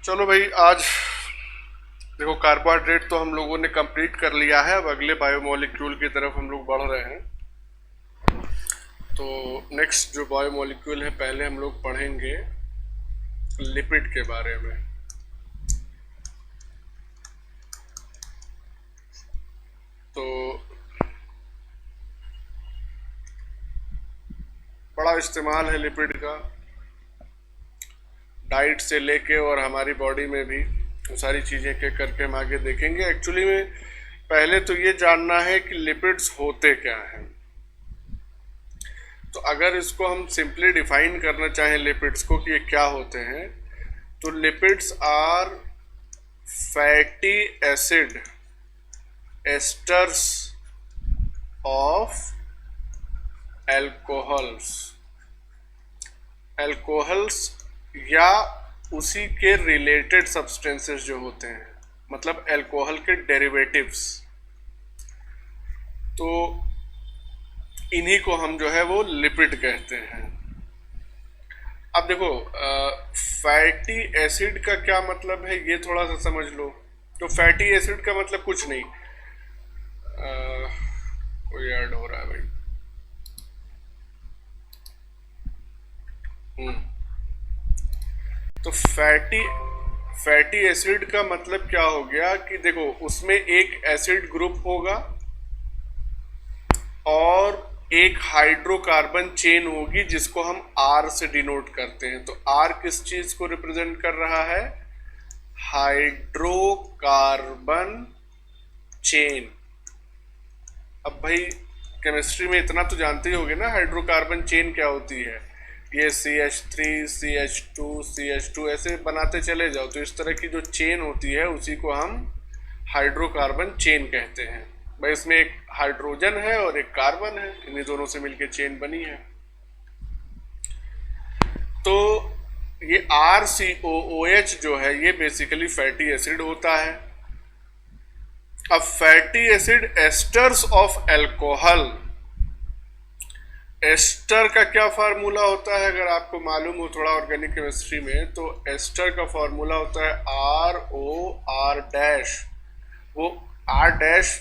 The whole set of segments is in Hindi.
चलो भाई, आज देखो कार्बोहाइड्रेट तो हम लोगों ने कंप्लीट कर लिया है। अब अगले बायोमोलिक्यूल की तरफ हम लोग बढ़ रहे हैं। तो नेक्स्ट जो बायोमोलिक्यूल है, पहले हम लोग पढ़ेंगे लिपिड के बारे में। तो बड़ा इस्तेमाल है लिपिड का, डाइट से लेके और हमारी बॉडी में भी। वो सारी चीज़ें के करके हम आगे देखेंगे। एक्चुअली में पहले तो ये जानना है कि लिपिड्स होते क्या हैं। तो अगर इसको हम सिंपली डिफाइन करना चाहें लिपिड्स को कि ये क्या होते हैं, तो lipids are fatty acid esters of alcohols या उसी के रिलेटेड सब्सटेंसेस जो होते हैं, मतलब एल्कोहल के डेरिवेटिव्स। तो इन्हीं को हम जो है वो लिपिड कहते हैं। अब देखो, फैटी एसिड का क्या मतलब है ये थोड़ा सा समझ लो। तो फैटी एसिड का मतलब कुछ नहीं, कोई ऐड हो रहा है भाई। तो फैटी एसिड का मतलब क्या हो गया कि देखो, उसमें एक एसिड ग्रुप होगा और एक हाइड्रोकार्बन चेन होगी जिसको हम आर से डिनोट करते हैं। तो आर किस चीज को रिप्रेजेंट कर रहा है? Hydrocarbon chain. अब भाई केमिस्ट्री में इतना तो जानते ही होगे ना, हाइड्रोकार्बन चेन क्या होती है। ये CH3 CH2 CH2 ऐसे बनाते चले जाओ। तो इस तरह की जो चेन होती है उसी को हम हाइड्रोकार्बन चेन कहते हैं। भाई इसमें एक हाइड्रोजन है और एक कार्बन है, इन्हीं दोनों से मिलकर चेन बनी है। तो ये RCOOH जो है ये बेसिकली फैटी एसिड होता है। अब fatty acid esters of alcohol, ester का क्या फार्मूला होता है अगर आपको मालूम हो थोड़ा ऑर्गेनिक केमिस्ट्री में, तो एस्टर का फार्मूला होता है ROR-। वो R-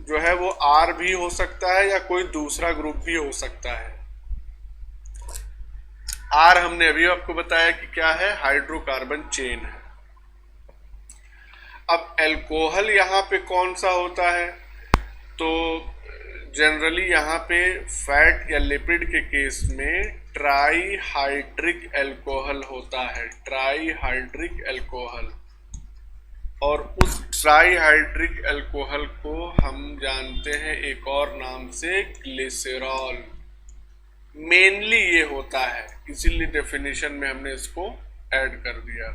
जो है वो R भी हो सकता है या कोई दूसरा ग्रुप भी हो सकता है। R हमने अभी आपको बताया कि क्या है, हाइड्रोकार्बन चेन है। अब एल्कोहल यहाँ पे कौन सा होता है? तो जनरली यहाँ पे फैट या लिपिड के केस में ट्राईहाइड्रिक एल्कोहल होता है, ट्राईहाइड्रिक एल्कोहल। और उस ट्राईहाइड्रिक एल्कोहल को हम जानते हैं एक और नाम से, ग्लिसरॉल। मेनली ये होता है, इसीलिए डेफिनेशन में हमने इसको ऐड कर दिया।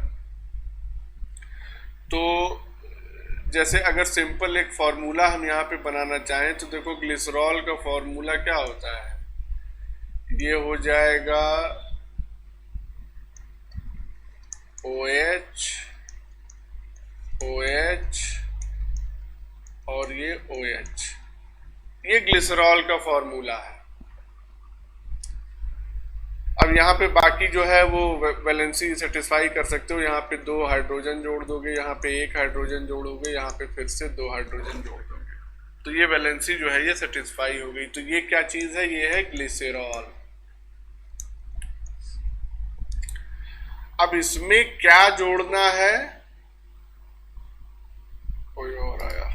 तो जैसे अगर सिंपल एक फॉर्मूला हम यहाँ पे बनाना चाहें तो देखो, ग्लिसरॉल का फॉर्मूला क्या होता है? ये हो जाएगा OH OH और ये OH, ये ग्लिसरॉल का फॉर्मूला है। अब यहाँ पे बाकी जो है वो वैलेंसी सेटिस्फाई कर सकते हो। यहाँ पे 2 हाइड्रोजन जोड़ दोगे, यहाँ पे 1 हाइड्रोजन जोड़ोगे, यहाँ पे फिर से 2 हाइड्रोजन जोड़ दोगे, तो ये वैलेंसी जो है ये सेटिस्फाई हो गई। तो ये क्या चीज है? ये है ग्लिसरॉल। अब इसमें क्या जोड़ना है? कोई और आया,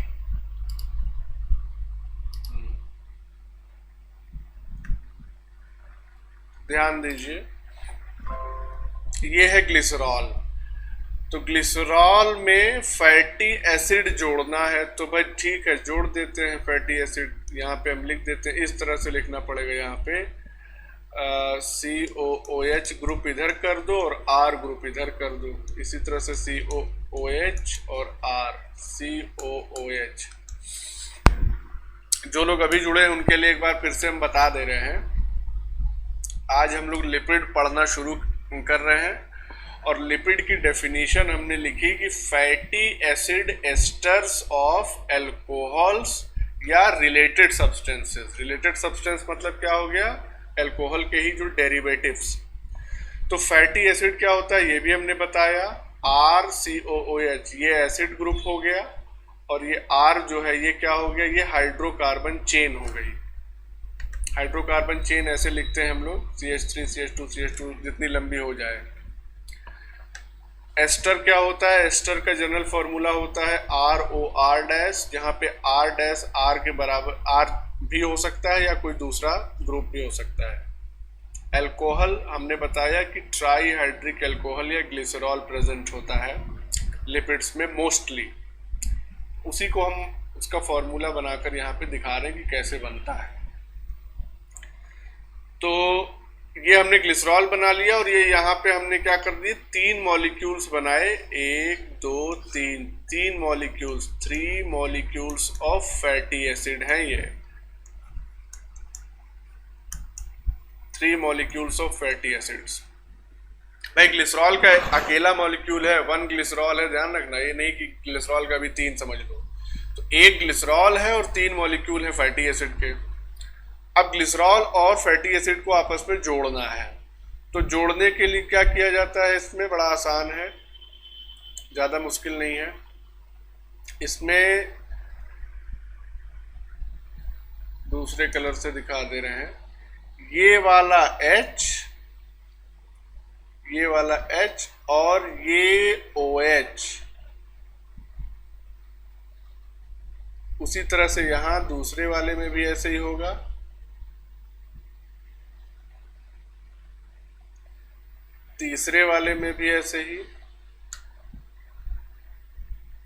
ध्यान दीजिए, ये है ग्लिसरॉल। तो ग्लिसरॉल में फैटी एसिड जोड़ना है, तो भाई ठीक है, जोड़ देते हैं फैटी एसिड। यहाँ पे हम लिख देते हैं, इस तरह से लिखना पड़ेगा। यहाँ पे COOH ग्रुप इधर कर दो और R ग्रुप इधर कर दो। इसी तरह से COOH और R, COOH। जो लोग अभी जुड़े हैं उनके लिए एक बार फिर से हम बता दे रहे हैं, आज हम लोग लिपिड पढ़ना शुरू कर रहे हैं। और लिपिड की डेफिनेशन हमने लिखी कि fatty acid esters of alcohols या रिलेटेड सब्सटेंसेस। रिलेटेड सब्सटेंस मतलब क्या हो गया? एल्कोहल के ही जो डेरिवेटिव्स। तो फैटी एसिड क्या होता है ये भी हमने बताया, RCOOH ये एसिड ग्रुप हो गया, और ये R जो है ये क्या हो गया, ये हाइड्रोकार्बन चेन हो गई। हाइड्रोकार्बन चेन ऐसे लिखते हैं हम लोग, CH3 CH2 CH2 जितनी लंबी हो जाए। एस्टर क्या होता है, एस्टर का जनरल फॉर्मूला होता है ROR डैश, जहाँ पे R डैश R के बराबर R भी हो सकता है या कोई दूसरा ग्रुप भी हो सकता है। एल्कोहल हमने बताया कि ट्राई हाइड्रिक एल्कोहल या ग्लिसरॉल प्रेजेंट होता है लिपिड्स में मोस्टली, उसी को हम उसका फॉर्मूला बनाकर यहाँ पे दिखा रहे हैं कि कैसे बनता है। तो ये हमने ग्लिसरॉल बना लिया, और ये यहाँ पे हमने क्या कर दिए, 3 मॉलिक्यूल्स बनाए, 1 2 3, 3 molecules, 3 molecules of fatty acid हैं ये, 3 मॉलिक्यूल्स ऑफ फैटी एसिड्स। भाई ग्लिसरॉल का अकेला मॉलिक्यूल है, 1 ग्लिसरॉल है, ध्यान रखना, ये नहीं कि ग्लिसरॉल का भी 3 समझ लो। तो 1 ग्लिसरॉल है और 3 मॉलिक्यूल है फैटी एसिड के। अब ग्लिसरॉल और फैटी एसिड को आपस में जोड़ना है, तो जोड़ने के लिए क्या किया जाता है, इसमें बड़ा आसान है, ज़्यादा मुश्किल नहीं है। इसमें दूसरे कलर से दिखा दे रहे हैं, ये वाला H, ये वाला H और ये OH, उसी तरह से यहां दूसरे वाले में भी ऐसे ही होगा, तीसरे वाले में भी ऐसे ही,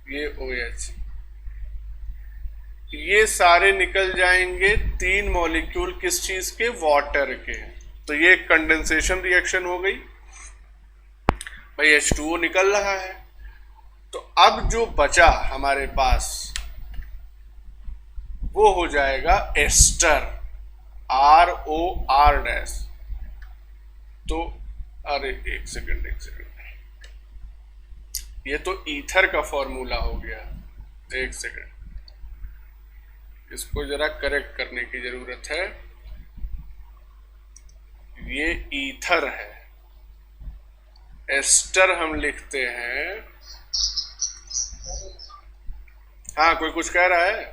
ये OH, ये सारे निकल जाएंगे 3 मॉलिक्यूल किस चीज के, वाटर के। तो ये कंडेंसेशन रिएक्शन हो गई, भाई H2O निकल रहा है। तो अब जो बचा हमारे पास वो हो जाएगा एस्टर, ROR डैश। तो अरे एक सेकंड, ये तो ईथर का फॉर्मूला हो गया, एक सेकंड, इसको जरा करेक्ट करने की जरूरत है। ये ईथर है, एस्टर हम लिखते हैं। हाँ कोई कुछ कह रहा है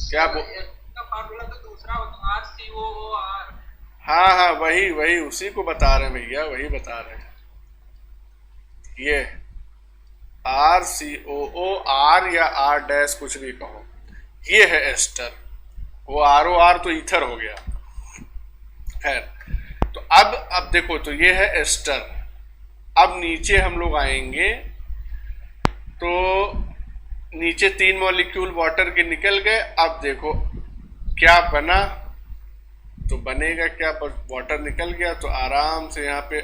क्या? फॉर्मूला तो दूसरा होता है, RCOOR। हाँ हाँ वही उसी को बता रहे हैं भैया, वही बता रहे हैं। ये RCOOR या R डैश कुछ भी कहो, ये है एस्टर, वो ROR तो ईथर हो गया। खैर, तो अब देखो, तो ये है एस्टर। अब नीचे हम लोग आएंगे, तो नीचे 3 मॉलिक्यूल वाटर के निकल गए। अब देखो क्या बना, तो बनेगा क्या, पर वाटर निकल गया तो आराम से यहाँ पे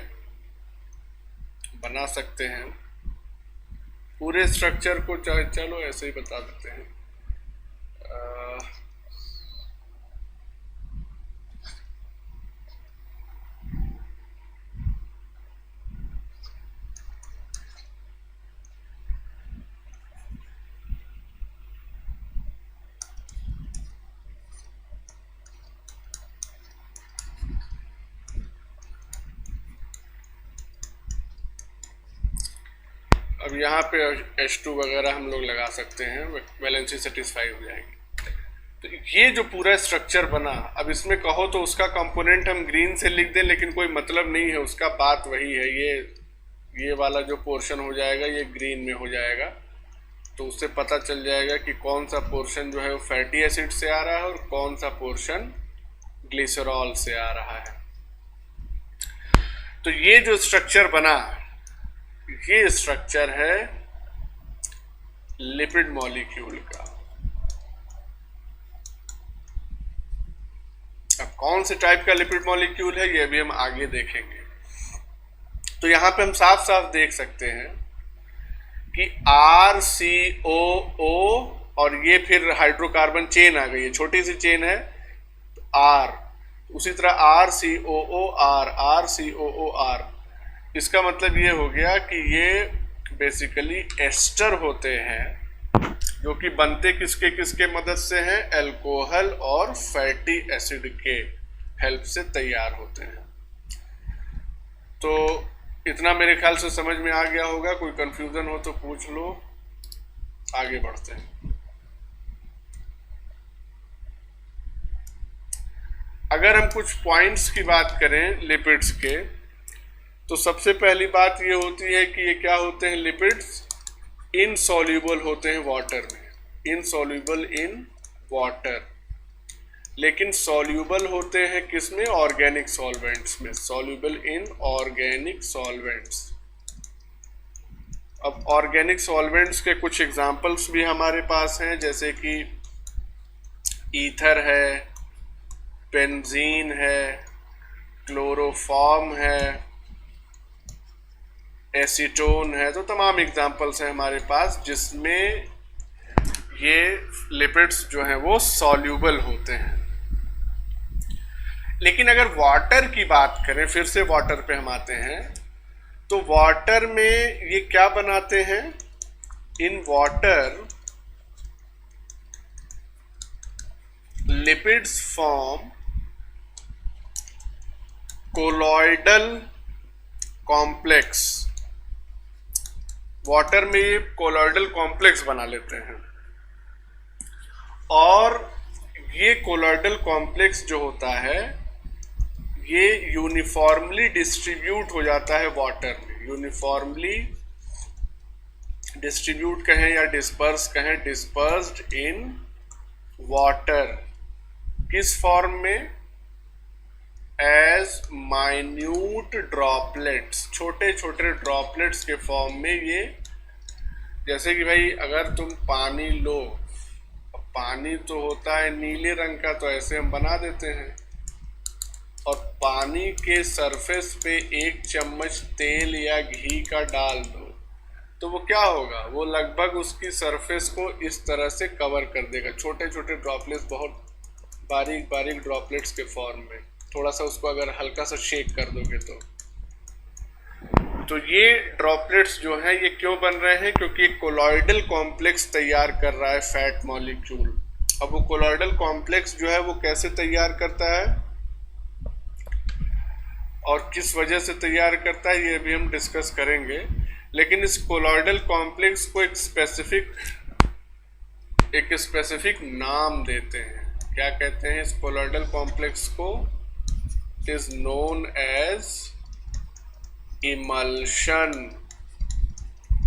बना सकते हैं पूरे स्ट्रक्चर को, चाहे चलो ऐसे ही बता देते हैं। अब यहाँ पे H2 वगैरह हम लोग लगा सकते हैं, वैलेंसी सेटिस्फाई हो जाएगी। तो ये जो पूरा स्ट्रक्चर बना, अब इसमें कहो तो उसका कंपोनेंट हम ग्रीन से लिख दें, लेकिन कोई मतलब नहीं है उसका, बात वही है। ये वाला जो पोर्शन हो जाएगा ये ग्रीन में हो जाएगा, तो उससे पता चल जाएगा कि कौन सा पोर्शन जो है वो फैटी एसिड से आ रहा है और कौन सा पोर्शन ग्लिसरॉल से आ रहा है। तो ये जो स्ट्रक्चर बना, ये स्ट्रक्चर है लिपिड मॉलिक्यूल का। अब कौन से टाइप का लिपिड मॉलिक्यूल है ये भी हम आगे देखेंगे। तो यहां पे हम साफ साफ देख सकते हैं कि RCOO और ये फिर हाइड्रोकार्बन चेन आ गई है, छोटी सी चेन है R, उसी तरह RCOOR। इसका मतलब ये हो गया कि ये बेसिकली एस्टर होते हैं, जो कि बनते किसके किसके मदद से हैं, अल्कोहल और फैटी एसिड के हेल्प से तैयार होते हैं। तो इतना मेरे ख्याल से समझ में आ गया होगा। कोई कंफ्यूजन हो तो पूछ लो, आगे बढ़ते हैं। अगर हम कुछ पॉइंट्स की बात करें लिपिड्स के, तो सबसे पहली बात ये होती है कि ये क्या होते हैं, लिपिड्स इनसॉल्यूबल होते हैं वाटर में, इनसॉल्यूबल इन वाटर, लेकिन सॉल्यूबल होते हैं किसमें, ऑर्गेनिक सॉल्वेंट्स में, सॉल्यूबल इन ऑर्गेनिक सॉल्वेंट्स। अब ऑर्गेनिक सॉल्वेंट्स के कुछ एग्जांपल्स भी हमारे पास हैं, जैसे कि ईथर है, बेंजीन है, क्लोरोफॉर्म है, एसीटोन है। तो तमाम एग्जांपल्स हैं हमारे पास जिसमें ये लिपिड्स जो हैं वो सॉल्यूबल होते हैं। लेकिन अगर वाटर की बात करें, फिर से वाटर पे हम आते हैं, तो वाटर में ये क्या बनाते हैं, in water lipids form colloidal complex. Water में ये कोलॉइडल कॉम्प्लेक्स बना लेते हैं, और ये कोलॉइडल कॉम्प्लेक्स जो होता है ये यूनिफॉर्मली डिस्ट्रीब्यूट हो जाता है वाटर में। यूनिफॉर्मली डिस्ट्रीब्यूट कहें या डिस्पर्स कहें, डिस्पर्स्ड इन वाटर, किस फॉर्म में, एज माइन्यूट ड्रॉपलेट्स, छोटे छोटे ड्रॉपलेट्स के फॉर्म में ये। जैसे कि भाई अगर तुम पानी लो, पानी तो होता है नीले रंग का, तो ऐसे हम बना देते हैं, और पानी के सरफेस पे 1 चम्मच तेल या घी का डाल दो, तो वो क्या होगा, वो लगभग उसकी सरफेस को इस तरह से कवर कर देगा, छोटे छोटे ड्रॉपलेट्स, बहुत बारीक बारीक ड्रॉपलेट्स के फॉर्म में। थोड़ा सा उसको अगर हल्का सा शेक कर दोगे तो ये ड्रॉपलेट्स जो हैं ये क्यों बन रहे हैं, क्योंकि कोलॉइडल कॉम्प्लेक्स तैयार कर रहा है फैट मॉलिक्यूल। अब वो कोलॉइडल कॉम्प्लेक्स जो है वो कैसे तैयार करता है और किस वजह से तैयार करता है, ये भी हम डिस्कस करेंगे। लेकिन इस कोलॉइडल कॉम्प्लेक्स को एक स्पेसिफिक नाम देते हैं। क्या कहते हैं इस कोलॉइडल कॉम्प्लेक्स को, इज नोन एज इमल्शन।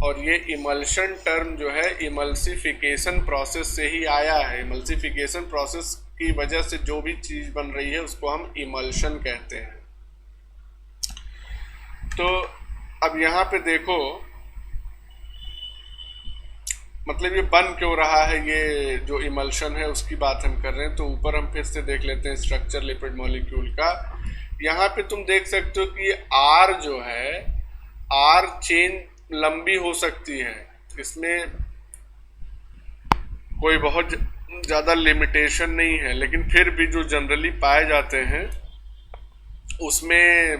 और ये इमल्शन टर्म जो है इमल्सिफिकेशन प्रोसेस से ही आया है। इमल्सिफिकेशन प्रोसेस की वजह से जो भी चीज बन रही है उसको हम इमल्शन कहते हैं। तो अब यहाँ पे देखो, मतलब ये बन क्यों रहा है, ये जो इमल्शन है उसकी बात हम कर रहे हैं। तो ऊपर हम फिर से देख लेते हैं स्ट्रक्चर लिपिड मॉलिक्यूल का। यहाँ पे तुम देख सकते हो कि आर जो है, आर चेन लंबी हो सकती है, इसमें कोई बहुत ज़्यादा लिमिटेशन नहीं है, लेकिन फिर भी जो जनरली पाए जाते हैं उसमें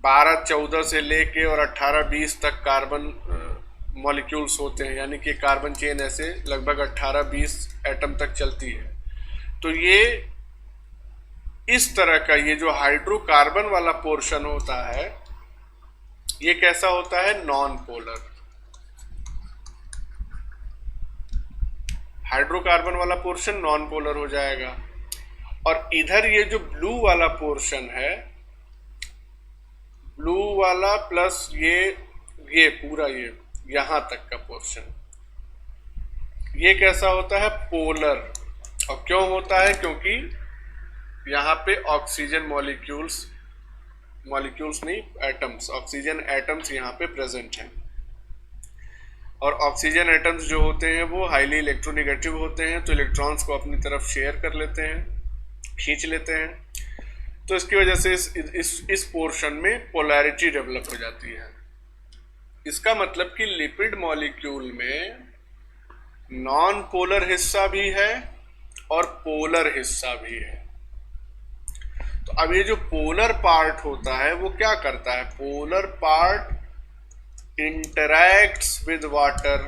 12-14 से लेके और 18-20 तक कार्बन मॉलिक्यूल्स होते हैं, यानी कि कार्बन चेन ऐसे लगभग 18-20 एटम तक चलती है। तो ये इस तरह का ये जो हाइड्रोकार्बन वाला पोर्शन होता है ये कैसा होता है, नॉन पोलर। हाइड्रोकार्बन वाला पोर्शन नॉन पोलर हो जाएगा। और इधर ये जो ब्लू वाला पोर्शन है, ब्लू वाला प्लस ये पूरा ये यहां तक का पोर्शन, ये कैसा होता है, पोलर। और क्यों होता है, क्योंकि यहाँ पे ऑक्सीजन मॉलिक्यूल्स नहीं, एटम्स, ऑक्सीजन एटम्स यहाँ पे प्रेजेंट हैं। और ऑक्सीजन एटम्स जो होते हैं वो हाईली इलेक्ट्रोनेगेटिव होते हैं, तो इलेक्ट्रॉन्स को अपनी तरफ शेयर कर लेते हैं, खींच लेते हैं। तो इसकी वजह से इस पोर्शन में पोलैरिटी डेवलप हो जाती है। इसका मतलब कि लिपिड मॉलिक्यूल में नॉन पोलर हिस्सा भी है और पोलर हिस्सा भी है। तो अब ये जो पोलर पार्ट होता है वो क्या करता है, polar part interacts with water,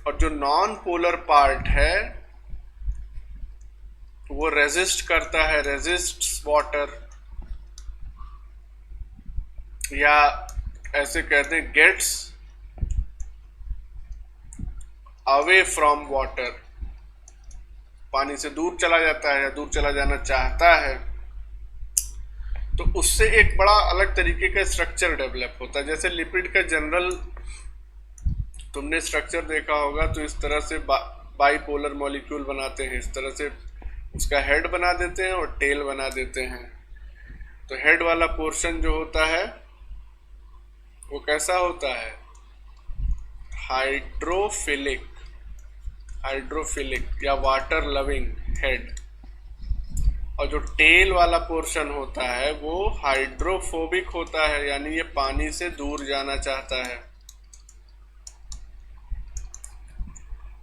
और जो नॉन पोलर पार्ट है वो रेजिस्ट करता है, रेजिस्ट्स वाटर, या ऐसे कहते हैं गेट्स अवे फ्रॉम वाटर, पानी से दूर चला जाता है या दूर चला जाना चाहता है, तो उससे एक बड़ा अलग तरीके का स्ट्रक्चर डेवलप होता है। जैसे लिपिड का जनरल तुमने स्ट्रक्चर देखा होगा, तो इस तरह से बाइपोलर मॉलिक्यूल बनाते हैं, इस तरह से उसका हेड बना देते हैं और टेल बना देते हैं। तो हेड वाला पोर्शन जो होता है वो कैसा होता है, हाइड्रोफिलिक, हाइड्रोफिलिक या वाटर लविंग हेड, और जो टेल वाला पोर्शन होता है वो हाइड्रोफोबिक होता है, यानी ये पानी से दूर जाना चाहता है।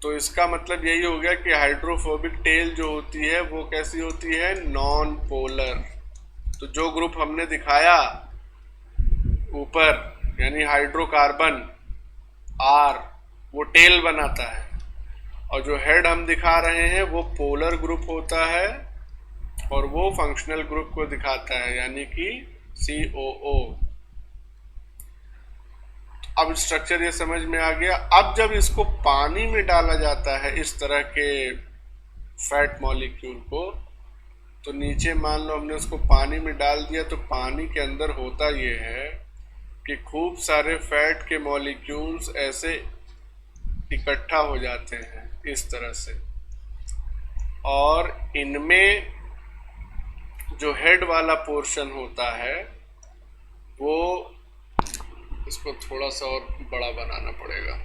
तो इसका मतलब यही हो गया कि हाइड्रोफोबिक टेल जो होती है वो कैसी होती है, नॉन पोलर। तो जो ग्रुप हमने दिखाया ऊपर, यानी हाइड्रोकार्बन आर, वो टेल बनाता है, और जो हेड हम दिखा रहे हैं वो पोलर ग्रुप होता है और वो फंक्शनल ग्रुप को दिखाता है, यानी कि COO। अब स्ट्रक्चर ये समझ में आ गया। अब जब इसको पानी में डाला जाता है इस तरह के फैट मॉलिक्यूल को, तो नीचे मान लो हमने उसको पानी में डाल दिया, तो पानी के अंदर होता ये है कि खूब सारे फैट के मॉलिक्यूल्स ऐसे इकट्ठा हो जाते हैं इस तरह से, और इनमें जो हेड वाला पोर्शन होता है वो, इसको थोड़ा सा और बड़ा बनाना पड़ेगा,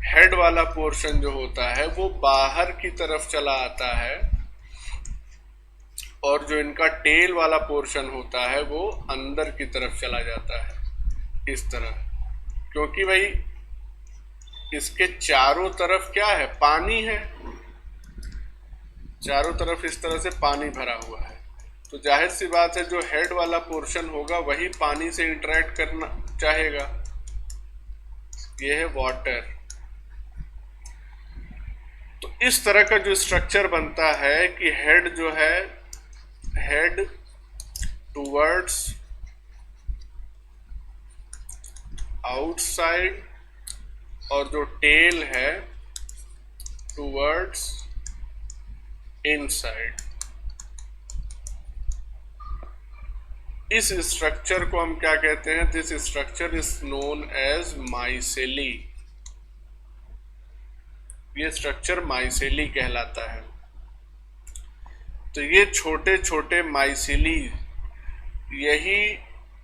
हेड वाला पोर्शन जो होता है वो बाहर की तरफ चला आता है, और जो इनका टेल वाला पोर्शन होता है वो अंदर की तरफ चला जाता है इस तरह, क्योंकि भाई इसके चारों तरफ क्या है, पानी है, चारों तरफ इस तरह से पानी भरा हुआ है। तो जाहिर सी बात है जो हेड वाला पोर्शन होगा वही पानी से इंटरेक्ट करना चाहेगा, ये है वाटर। तो इस तरह का जो स्ट्रक्चर बनता है कि हेड जो है, हेड टुवर्ड्स आउटसाइड, और जो टेल है टुवर्ड्स इनसाइड। इस स्ट्रक्चर को हम क्या कहते हैं, this structure is known as micelle. ये स्ट्रक्चर माइसेली कहलाता है। तो ये छोटे छोटे माइसेली यही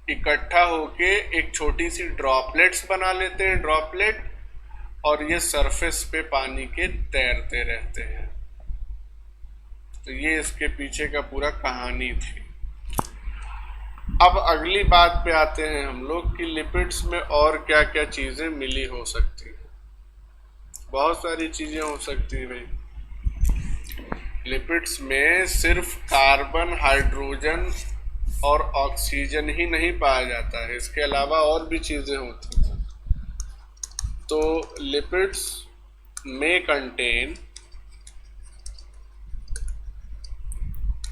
इकट्ठा होके एक छोटी सी ड्रॉपलेट्स बना लेते हैं, ड्रॉपलेट, और ये सरफेस पे पानी के तैरते रहते हैं। तो ये इसके पीछे का पूरा कहानी थी। अब अगली बात पे आते हैं हम लोग कि लिपिड्स में और क्या क्या चीजें मिली हो सकती हैं। बहुत सारी चीजें हो सकती है भाई। लिपिड्स में सिर्फ कार्बन, हाइड्रोजन और ऑक्सीजन ही नहीं पाया जाता है, इसके अलावा और भी चीजें होती हैं। तो लिपिड्स में contain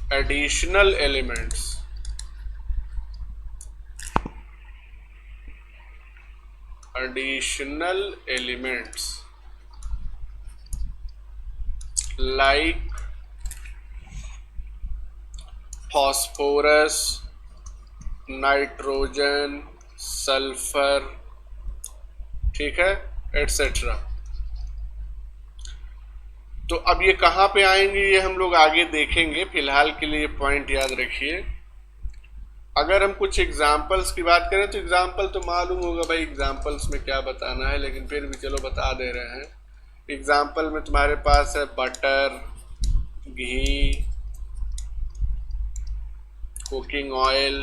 additional elements like phosphorus, nitrogen, sulphur, ठीक है, एटसेट्रा। तो अब ये कहाँ पे आएंगे ये हम लोग आगे देखेंगे, फिलहाल के लिए पॉइंट याद रखिए। अगर हम कुछ एग्जाम्पल्स की बात करें तो एग्जाम्पल तो मालूम होगा भाई एग्जाम्पल्स में क्या बताना है, लेकिन फिर भी चलो बता दे रहे हैं। एग्जाम्पल में तुम्हारे पास है बटर, घी, cooking oil,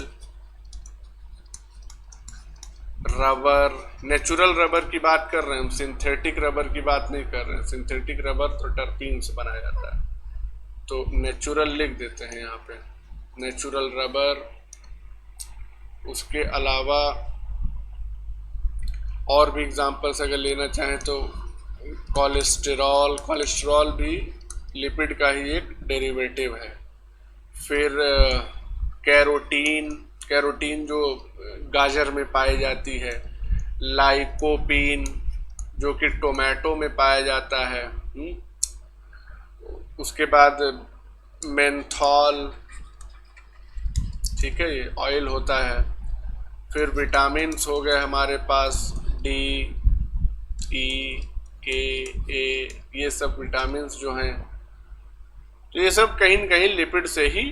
rubber. Natural rubber की बात कर रहे हैं हम, सिंथेटिक रबर की बात नहीं कर रहे हैं। सिंथेटिक रबर तो टर्पीन से बनाया जाता है, तो नेचुरल लिख देते हैं यहाँ पे, नेचुरल रबर। उसके अलावा और भी एग्जांपल्स अगर लेना चाहें तो कोलेस्टेरॉल, कोलेस्टेरॉल भी लिपिड का ही एक डेरिवेटिव है। फिर कैरोटीन, कैरोटीन जो गाजर में पाई जाती है, लाइकोपीन जो कि टोमेटो में पाया जाता है, उसके बाद मेंथॉल, ठीक है, ये ऑयल होता है। फिर विटामिन्स हो गए हमारे पास, डी, ई, के, ए, ये सब विटामिन्स जो हैं, तो ये सब कहीं न कहीं लिपिड से ही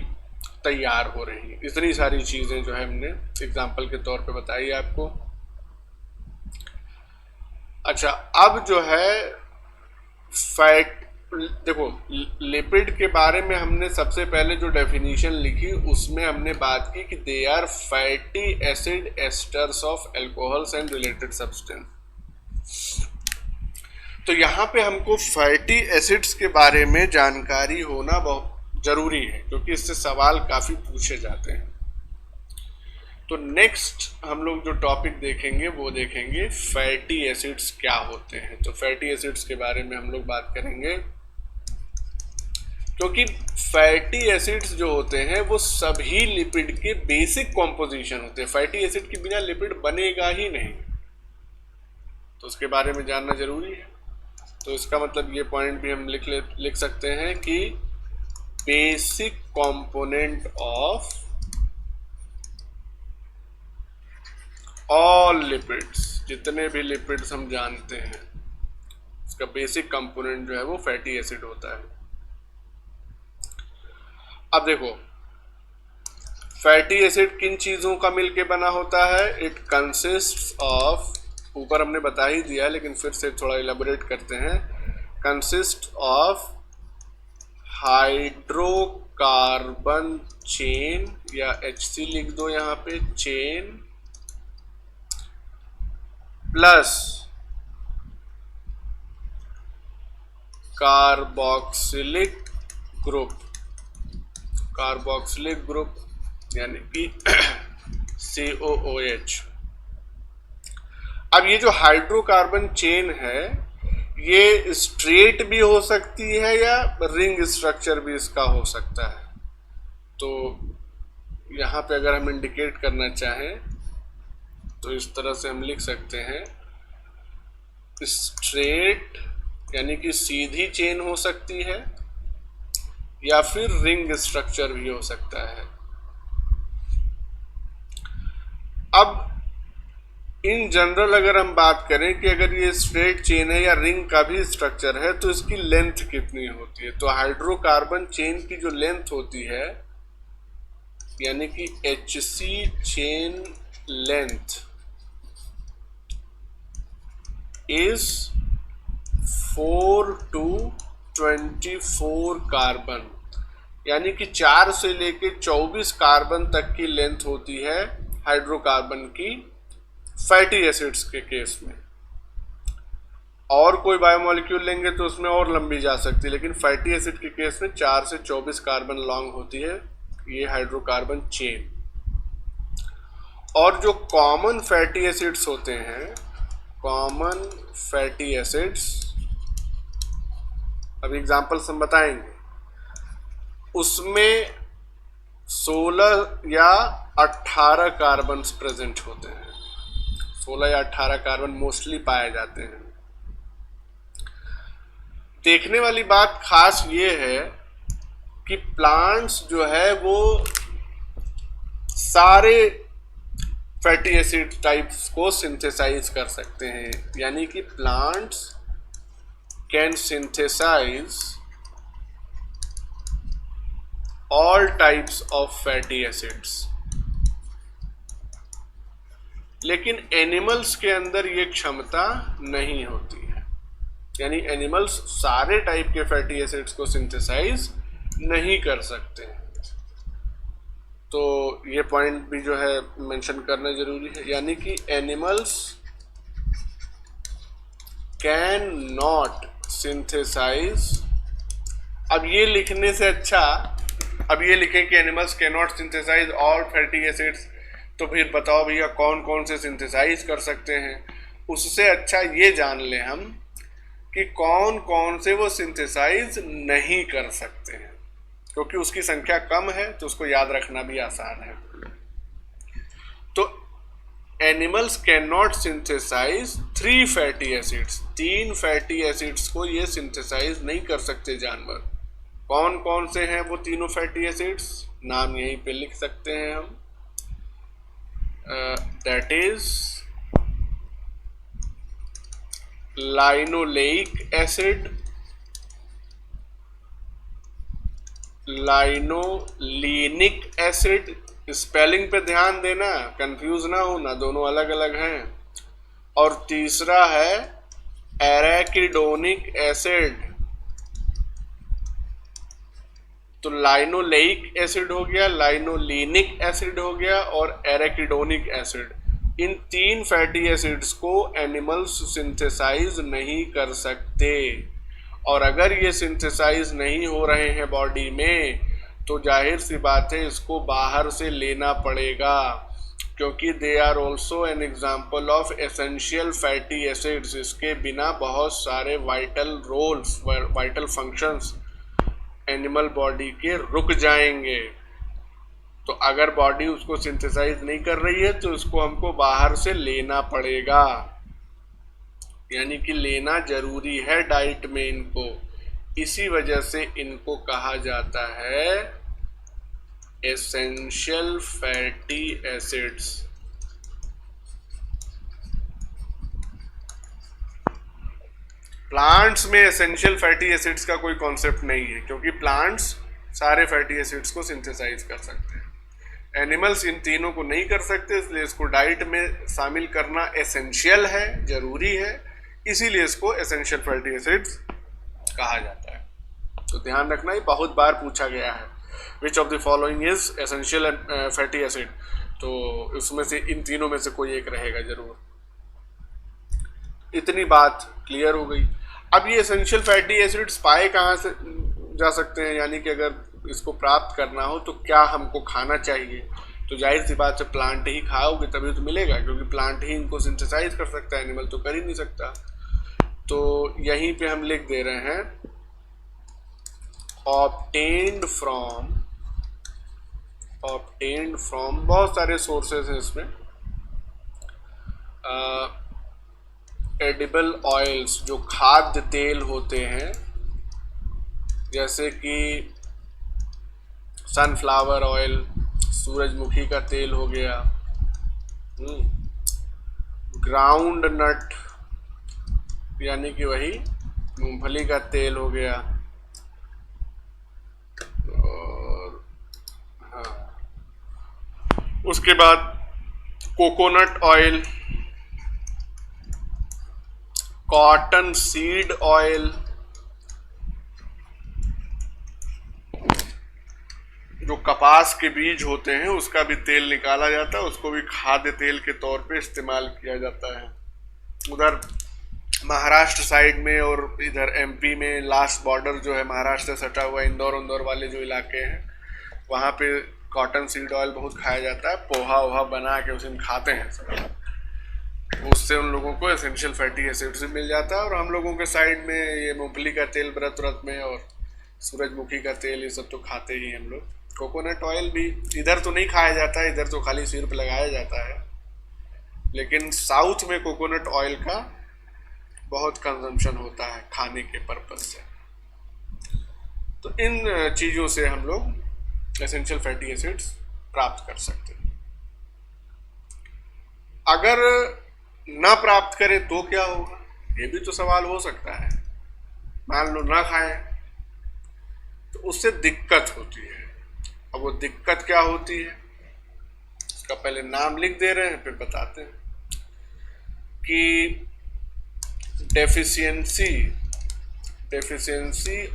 तैयार हो रही हैं। इतनी सारी चीज़ें जो है हमने एग्जाम्पल के तौर पे बताई आपको। अच्छा, अब जो है फैट, देखो लिपिड के बारे में हमने सबसे पहले जो डेफिनेशन लिखी उसमें हमने बात की कि they are fatty acid esters of alcohols and related substance. तो यहाँ पे हमको फैटी एसिड्स के बारे में जानकारी होना बहुत ज़रूरी है, क्योंकि इससे सवाल काफ़ी पूछे जाते हैं। तो नेक्स्ट हम लोग जो टॉपिक देखेंगे वो देखेंगे फैटी एसिड्स क्या होते हैं। तो फैटी एसिड्स के बारे में हम लोग बात करेंगे, क्योंकि फैटी एसिड्स जो होते हैं वो सभी लिपिड के बेसिक कॉम्पोजिशन होते हैं। फैटी एसिड के बिना लिपिड बनेगा ही नहीं, तो उसके बारे में जानना जरूरी है। तो इसका मतलब ये पॉइंट भी हम लिख सकते हैं कि basic component of all lipids, जितने भी लिपिड्स हम जानते हैं उसका बेसिक कंपोनेंट जो है वो फैटी एसिड होता है। अब देखो फैटी एसिड किन चीज़ों का मिलके बना होता है। इट कंसिस्ट्स ऑफ, ऊपर हमने बता ही दिया लेकिन फिर से थोड़ा इलेबोरेट करते हैं, कंसिस्ट ऑफ हाइड्रोकार्बन चेन, या HC लिख दो यहाँ पे, chain plus carboxylic group, carboxylic group यानी कि COOH। अब ये जो हाइड्रोकार्बन चेन है ये स्ट्रेट भी हो सकती है या रिंग स्ट्रक्चर भी इसका हो सकता है। तो यहाँ पे अगर हम इंडिकेट करना चाहें तो इस तरह से हम लिख सकते हैं, स्ट्रेट यानी कि सीधी चेन हो सकती है या फिर रिंग स्ट्रक्चर भी हो सकता है। अब इन जनरल अगर हम बात करें कि अगर ये स्ट्रेट चेन है या रिंग का भी स्ट्रक्चर है तो इसकी लेंथ कितनी होती है। तो हाइड्रोकार्बन चेन की जो लेंथ होती है यानी कि HC chain length is 4 to 24 carbon, यानी कि 4 से लेके 24 कार्बन तक की लेंथ होती है हाइड्रोकार्बन की फैटी एसिड्स के केस में। और कोई बायोमोलिक्यूल लेंगे तो उसमें और लंबी जा सकती है, लेकिन फैटी एसिड के केस में 4 से 24 कार्बन लॉन्ग होती है ये हाइड्रोकार्बन चेन। और जो कॉमन फैटी एसिड्स होते हैं, कॉमन फैटी एसिड्स, अब एग्जांपल्स हम बताएंगे, उसमें 16 या 18 कार्बन प्रेजेंट होते हैं। 16 या 18 कार्बन मोस्टली पाए जाते हैं। देखने वाली बात खास ये है कि प्लांट्स जो है वो सारे फैटी एसिड टाइप्स को सिंथेसाइज कर सकते हैं, यानी कि plants can synthesise all types of fatty acids. लेकिन एनिमल्स के अंदर ये क्षमता नहीं होती है, यानी एनिमल्स सारे टाइप के फैटी एसिड्स को सिंथेसाइज नहीं कर सकते हैं। तो ये पॉइंट भी जो है मेंशन करना जरूरी है, यानी कि एनिमल्स कैन नॉट सिंथेसाइज। अब ये लिखने से अच्छा अब ये लिखें कि animals can not synthesise all fatty acids, तो फिर बताओ भैया कौन कौन से सिंथेसाइज कर सकते हैं। उससे अच्छा ये जान लें हम कि कौन कौन से वो सिंथेसाइज नहीं कर सकते हैं, क्योंकि उसकी संख्या कम है तो उसको याद रखना भी आसान है। तो animals can not synthesise 3 fatty acids, 3 fatty acids को ये सिंथेसाइज नहीं कर सकते जानवर। कौन कौन से हैं वो तीनों फैटी एसिड्स, नाम यहीं पे लिख सकते हैं हम। That is linoleic acid, linolenic acid, spelling पे ध्यान देना, कंफ्यूज ना होना, दोनों अलग अलग हैं। और तीसरा है एराकिडोनिक एसिड। तो लाइनोलेइक एसिड हो गया, लाइनोलिनिक एसिड हो गया और एराकिडोनिक एसिड। इन 3 फैटी एसिड्स को एनिमल्स सिंथेसाइज नहीं कर सकते, और अगर ये सिंथेसाइज नहीं हो रहे हैं बॉडी में तो जाहिर सी बात है इसको बाहर से लेना पड़ेगा, क्योंकि they are also an example of essential fatty acids. इसके बिना बहुत सारे vital roles, vital functions animal body के रुक जाएंगे। तो अगर बॉडी उसको सिंथेसाइज नहीं कर रही है तो इसको हमको बाहर से लेना पड़ेगा, यानी कि लेना जरूरी है डाइट में इनको। इसी वजह से इनको कहा जाता है एसेंशियल फैटी एसिड्स। प्लांट्स में एसेंशियल फैटी एसिड्स का कोई कॉन्सेप्ट नहीं है, क्योंकि प्लांट्स सारे फैटी एसिड्स को सिंथेसाइज कर सकते हैं। एनिमल्स इन तीनों को नहीं कर सकते, इसलिए इसको डाइट में शामिल करना एसेंशियल है, जरूरी है, इसीलिए इसको एसेंशियल फैटी एसिड्स कहा जाता है। तो ध्यान रखना, ये बहुत बार पूछा गया है, which of the following is essential fatty acid, तो उसमें से इन तीनों में से कोई एक रहेगा जरूर। इतनी बात क्लियर हो गई। अब ये एसेंशियल फैटी एसिड्स पाए कहाँ से जा सकते हैं, यानी कि अगर इसको प्राप्त करना हो तो क्या हमको खाना चाहिए, तो जाहिर सी बात है प्लांट ही खाओगे तभी तो मिलेगा, क्योंकि प्लांट ही इनको सिंथेसाइज कर सकता है, एनिमल तो कर ही नहीं सकता। तो यहीं पे हम लिख दे रहे हैं obtained from, बहुत सारे सोर्सेस हैं इसमें। एडिबल ऑयल्स, जो खाद्य तेल होते हैं, जैसे कि सनफ्लावर ऑयल, सूरजमुखी का तेल हो गया, ग्राउंड नट यानी कि वही मूंगफली का तेल हो गया, और हाँ, उसके बाद coconut oil, cotton seed oil, जो कपास के बीज होते हैं उसका भी तेल निकाला जाता है, उसको भी खाद्य तेल के तौर पे इस्तेमाल किया जाता है। उधर महाराष्ट्र साइड में और इधर एमपी में लास्ट बॉर्डर जो है महाराष्ट्र से सटा हुआ, इंदौर वाले जो इलाके हैं, वहाँ पे कॉटन सीड ऑयल बहुत खाया जाता है। पोहा वोहा बना के उसे खाते हैं सब, उससे उन लोगों को एसेंशियल फैटी एसिड से मिल जाता है। और हम लोगों के साइड में ये मूंगफली का तेल व्रत में, और सूरजमुखी का तेल, ये सब तो खाते ही हम लोग। कोकोनट ऑयल भी इधर तो नहीं खाया जाता है, इधर तो खाली सिर पे लगाया जाता है, लेकिन साउथ में कोकोनट ऑयल का बहुत कंजम्पशन होता है खाने के पर्पज से। तो इन चीज़ों से हम लोग एसेंशियल फैटी एसिड्स प्राप्त कर सकते हैं। अगर ना प्राप्त करें तो क्या होगा, ये भी तो सवाल हो सकता है। मान लो ना खाएं तो उससे दिक्कत होती है। अब वो दिक्कत क्या होती है, इसका पहले नाम लिख दे रहे हैं, फिर बताते हैं कि डेफिशिएंसी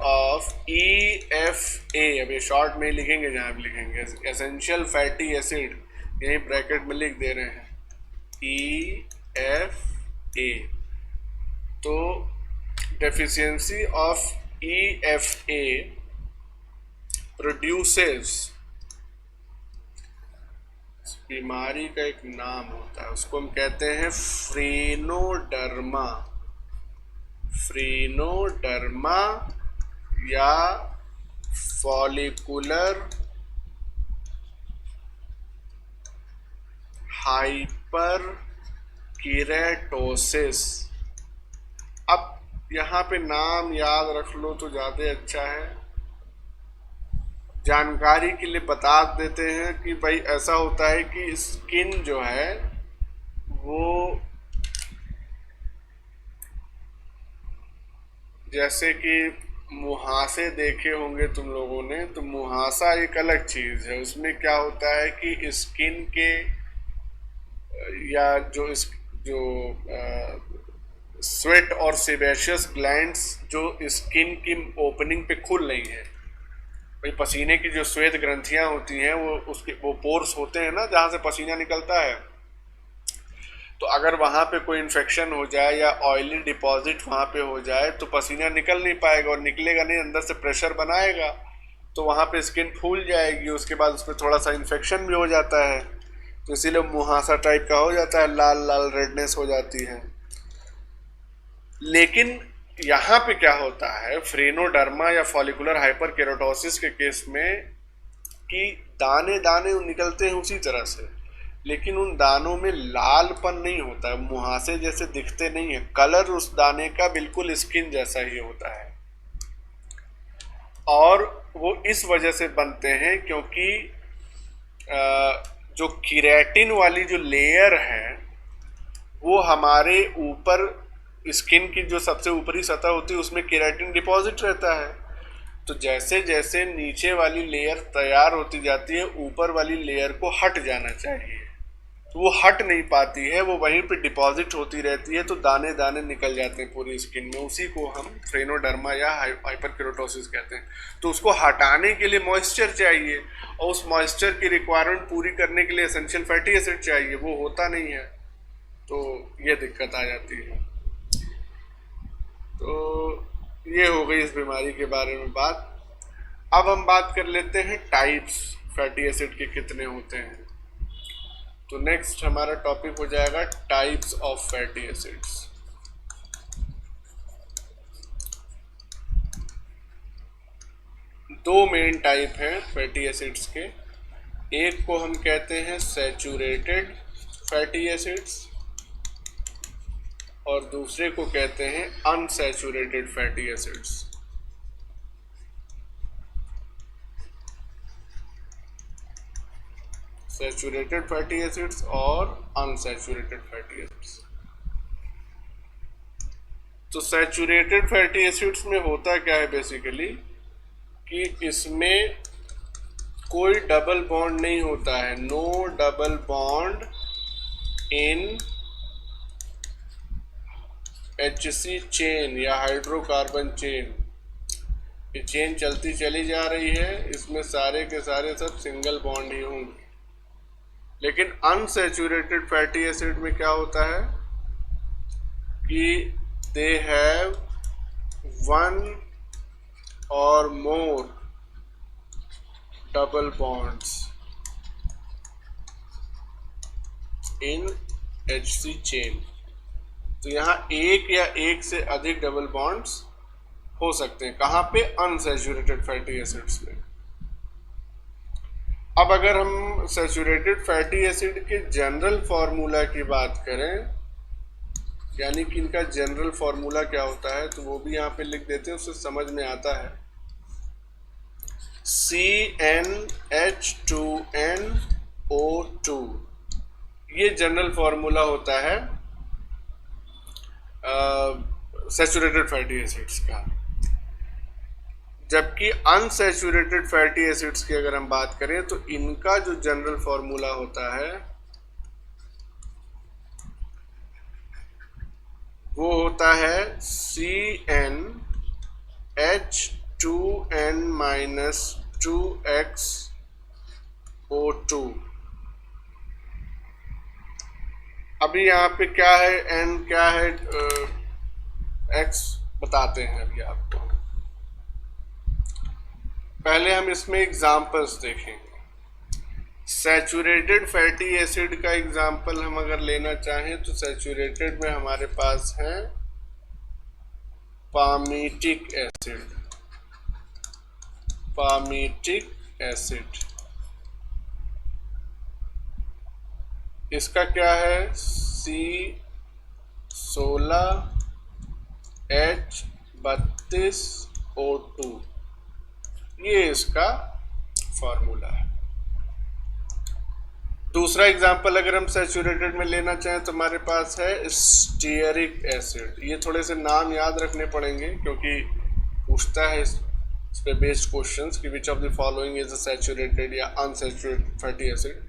ऑफ EFA, अब ये शॉर्ट में लिखेंगे, जहाँ भी लिखेंगे एसेंशियल फैटी एसिड, यही ब्रैकेट में लिख दे रहे हैं EFA। तो डेफिशिएंसी ऑफ EFA प्रोड्यूसेस, बीमारी का एक नाम होता है, उसको हम कहते हैं फ्रेनोडर्मा। फ्रेनोडर्मा या फॉलिकुलर हाइपर केराटोसिस। अब यहाँ पे नाम याद रख लो तो ज़्यादा अच्छा है। जानकारी के लिए बता देते हैं कि भाई ऐसा होता है कि स्किन जो है वो जैसे कि मुहासे देखे होंगे तुम लोगों ने, तो मुहासा एक अलग चीज़ है। उसमें क्या होता है कि स्किन के या जो स्वेट और सेबेशियस ग्लैंड्स जो स्किन की ओपनिंग पे खुल रही हैं, भाई पसीने की जो श्वेत ग्रंथियां होती हैं वो पोर्स होते हैं ना जहाँ से पसीना निकलता है। तो अगर वहाँ पे कोई इन्फेक्शन हो जाए या ऑयली डिपॉजिट वहाँ पे हो जाए तो पसीना निकल नहीं पाएगा और निकलेगा नहीं, अंदर से प्रेशर बनाएगा तो वहाँ पे स्किन फूल जाएगी। उसके बाद उसमें थोड़ा सा इन्फेक्शन भी हो जाता है, तो इसीलिए मुहासा टाइप का हो जाता है, लाल लाल रेडनेस हो जाती है। लेकिन यहाँ पे क्या होता है फ्रेनोडर्मा या फॉलिकुलर हाइपर केराटोसिस के केस में कि दाने दाने निकलते हैं उसी तरह से, लेकिन उन दानों में लालपन नहीं होता है, मुहासे जैसे दिखते नहीं है। कलर उस दाने का बिल्कुल स्किन जैसा ही होता है और वो इस वजह से बनते हैं क्योंकि जो केराटिन वाली जो लेयर है वो हमारे ऊपर स्किन की जो सबसे ऊपरी सतह होती है उसमें केराटिन डिपॉजिट रहता है। तो जैसे जैसे नीचे वाली लेयर तैयार होती जाती है ऊपर वाली लेयर को हट जाना चाहिए, तो वो हट नहीं पाती है, वो वहीं पे डिपॉजिट होती रहती है, तो दाने दाने निकल जाते हैं पूरी स्किन में। उसी को हम फ्रेनोडर्मा या हाइपर केराटोसिस कहते हैं। तो उसको हटाने के लिए मॉइस्चर चाहिए और उस मॉइस्चर की रिक्वायरमेंट पूरी करने के लिए एसेंशियल फैटी एसिड चाहिए, वो होता नहीं है, तो ये दिक्कत आ जाती है। तो ये हो गई इस बीमारी के बारे में बात। अब हम बात कर लेते हैं टाइप्स फैटी एसिड के कितने होते हैं। तो नेक्स्ट हमारा टॉपिक हो जाएगा टाइप्स ऑफ फैटी एसिड्स। दो मेन टाइप हैं फैटी एसिड्स के, एक को हम कहते हैं सैचुरेटेड फैटी एसिड्स और दूसरे को कहते हैं unsaturated fatty acids. Saturated fatty acids और अनसैचुरेटेड फैटी एसिड्स। तो सैचुरेटेड फैटी एसिड्स में होता क्या है बेसिकली कि इसमें कोई डबल बॉन्ड नहीं होता है, no double bond in HC chain या हाइड्रोकार्बन चेन। ये चेन चलती चली जा रही है, इसमें सारे के सारे सब सिंगल बॉन्ड ही होंगे। लेकिन अनसैचुरेटेड फैटी एसिड में क्या होता है कि दे have one or more double bonds in HC चेन। तो यहाँ एक या एक से अधिक डबल बॉन्ड्स हो सकते हैं, कहाँ पे? अनसैचुरेटेड फैटी एसिड्स में। अब अगर हम सैचुरेटेड फैटी एसिड के जनरल फार्मूला की बात करें, यानी कि इनका जनरल फार्मूला क्या होता है, तो वो भी यहाँ पे लिख देते हैं, उससे समझ में आता है। CnH2nO2 ये जनरल फार्मूला होता है सैचुरेटेड फैटी एसिड्स का। जबकि अनसैचुरेटेड फैटी एसिड्स की अगर हम बात करें तो इनका जो जनरल फार्मूला होता है वो होता है CnH2n-2xO2। अभी यहाँ पे क्या है, n क्या है, x बताते हैं अभी आपको। पहले हम इसमें एग्जाम्पल्स देखेंगे। सैचुरेटेड फैटी एसिड का एग्जाम्पल हम अगर लेना चाहें तो सैचुरेटेड में हमारे पास है पामीटिक एसिड, इसका क्या है, C16H32O2, ये इसका फॉर्मूला है। दूसरा एग्जांपल अगर हम सैचुरेटेड में लेना चाहें तो हमारे पास है स्टीयरिक एसिड। ये थोड़े से नाम याद रखने पड़ेंगे क्योंकि पूछता है इस पे बेस्ड क्वेश्चंस कि which of the following is a saturated या अनसैचुरेटेड फैटी एसिड।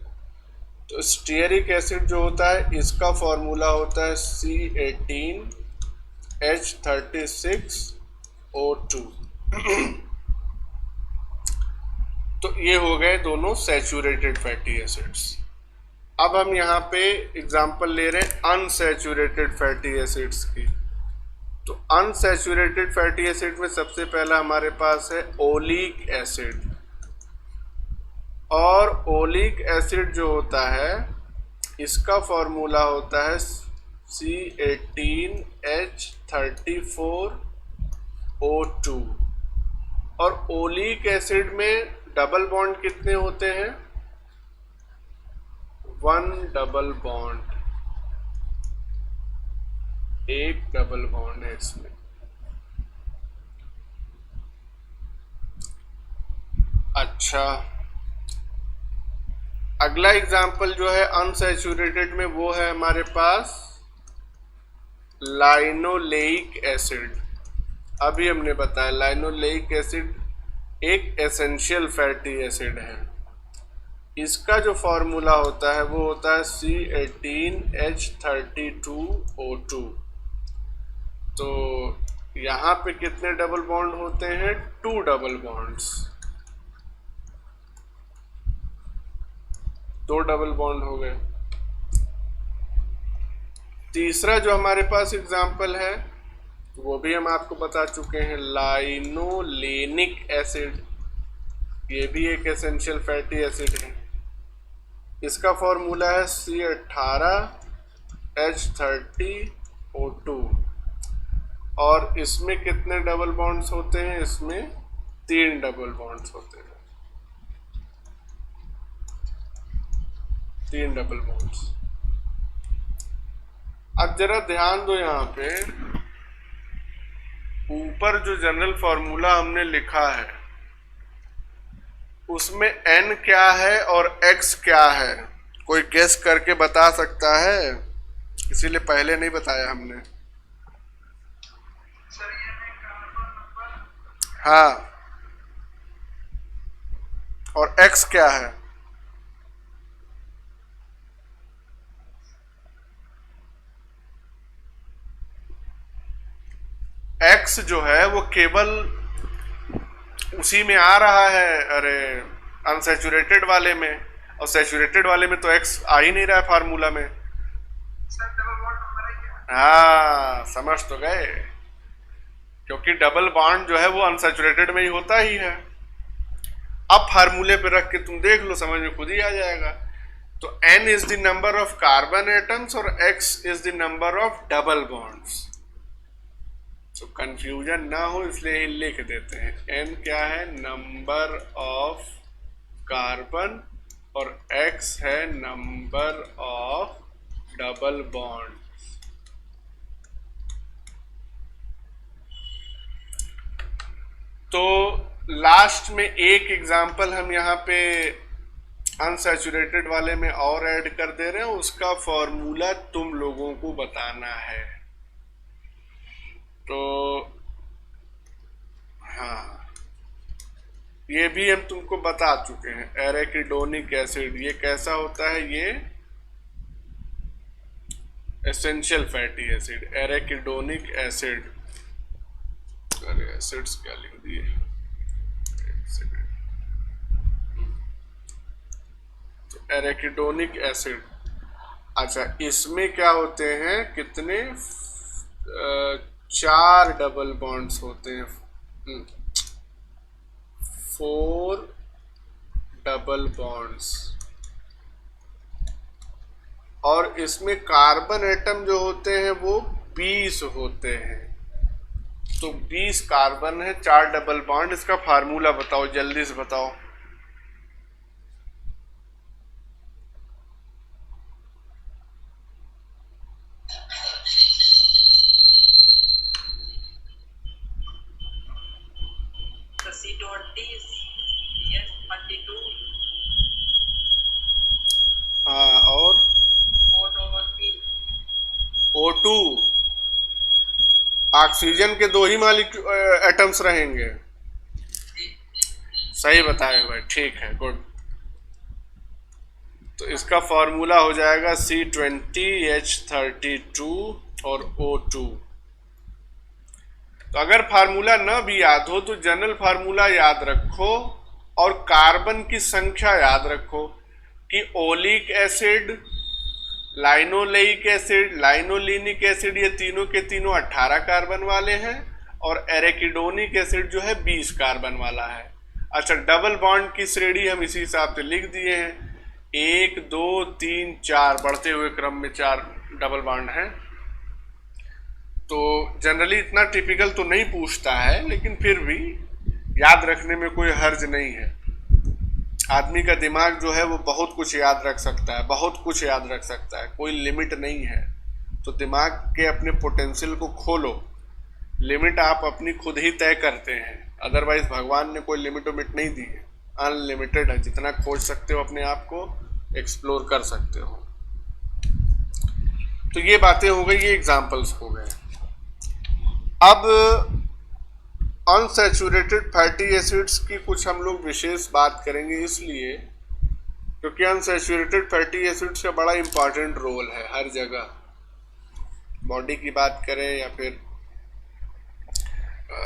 तो स्टीयरिक एसिड जो होता है इसका फॉर्मूला होता है C18H36O2। तो ये हो गए दोनों सैचुरेटेड फैटी एसिड्स। अब हम यहाँ पे एग्जांपल ले रहे हैं अनसैचुरेटेड फैटी एसिड्स की। तो अनसैचुरेटेड फैटी एसिड में सबसे पहला हमारे पास है ओलिक एसिड, और ओलिक एसिड जो होता है इसका फॉर्मूला होता है C18H34O2। और ओलिक एसिड में डबल बॉन्ड कितने होते हैं, 1 डबल बॉन्ड, एक डबल बॉन्ड है इसमें। अच्छा, अगला एग्जांपल जो है अनसैचुरेटेड में वो है हमारे पास लाइनोलेइक एसिड। अभी हमने बताया लाइनोलेइक एसिड एक एसेंशियल फैटी एसिड है। इसका जो फॉर्मूला होता है वो होता है C18H32O2। तो यहाँ पे कितने डबल बॉन्ड होते हैं, 2 डबल बॉन्ड्स, 2 डबल बॉन्ड हो गए। तीसरा जो हमारे पास एग्जाम्पल है वो भी हम आपको बता चुके हैं, लाइनोलेनिक एसिड। ये भी एक एसेंशियल फैटी एसिड है। इसका फॉर्मूला है C18H30O2। और इसमें कितने डबल बॉन्ड्स होते हैं, इसमें 3 डबल बॉन्ड्स होते हैं, 3 डबल बॉन्ड्स। अब जरा ध्यान दो, यहाँ पे ऊपर जो जनरल फॉर्मूला हमने लिखा है उसमें N क्या है और X क्या है, कोई गेस करके बता सकता है? इसीलिए पहले नहीं बताया हमने। हाँ, और X क्या है? X जो है वो केवल उसी में आ रहा है, अरे अनसैचुरेटेड वाले में, और सैचुरेटेड वाले में तो X आ ही नहीं रहा है फार्मूला में। हाँ, समझ तो गए, क्योंकि डबल बॉन्ड जो है वो अनसैचुरेटेड में ही होता ही है। अब फार्मूले पे रख के तुम देख लो, समझ में खुद ही आ जाएगा। तो N is the number of carbon atoms और X is the number of double bonds. तो कंफ्यूजन ना हो इसलिए लिख देते हैं, N क्या है, नंबर ऑफ कार्बन, और X है नंबर ऑफ डबल बॉन्ड। तो लास्ट में एक एग्जांपल हम यहाँ पे अनसैचुरेटेड वाले में और ऐड कर दे रहे हैं, उसका फॉर्मूला तुम लोगों को बताना है। तो हाँ, ये भी हम तुमको बता चुके हैं, एराकिडोनिक एसिड। ये कैसा होता है, ये essential fatty acid, arachidonic acid. अरे एसिड्स क्या लिख दिए, तो एराकिडोनिक एसिड। अच्छा, इसमें क्या होते हैं, कितने, 4 डबल बॉन्ड्स होते हैं, 4 डबल बॉन्ड्स। और इसमें कार्बन एटम जो होते हैं वो 20 होते हैं। तो 20 कार्बन है, 4 डबल बॉन्ड। इसका फार्मूला बताओ, जल्दी से बताओ। तो C20 S32 हाँ, और O2 O2, ऑक्सीजन के 2 ही एटम्स रहेंगे। सही बताए भाई, ठीक है, गुड। तो इसका फॉर्मूला हो जाएगा C20H32 और O2। तो अगर फार्मूला न भी याद हो तो जनरल फार्मूला याद रखो और कार्बन की संख्या याद रखो कि oleic acid, linoleic acid, linolenic acid, ये तीनों के तीनों 18 कार्बन वाले हैं और एरेकिडोनिक एसिड जो है 20 कार्बन वाला है। अच्छा, डबल बॉन्ड की श्रेणी हम इसी हिसाब से लिख दिए हैं, 1 2 3 4, बढ़ते हुए क्रम में 4 डबल बॉन्ड हैं। तो जनरली इतना टिपिकल तो नहीं पूछता है, लेकिन फिर भी याद रखने में कोई हर्ज नहीं है। आदमी का दिमाग जो है वो बहुत कुछ याद रख सकता है, बहुत कुछ याद रख सकता है, कोई लिमिट नहीं है। तो दिमाग के अपने पोटेंशियल को खोलो। लिमिट आप अपनी खुद ही तय करते हैं, अदरवाइज भगवान ने कोई लिमिट विमिट नहीं दी है, अनलिमिटेड है। जितना खोज सकते हो अपने आप को एक्सप्लोर कर सकते हो। तो ये बातें हो गई, ये एग्जाम्पल्स हो गए। अब अनसैचुरेटेड फैटी एसिड्स की कुछ हम लोग विशेष बात करेंगे, इसलिए क्योंकि अनसैचुरेटेड फैटी एसिड्स का बड़ा इंपॉर्टेंट रोल है हर जगह। बॉडी की बात करें या फिर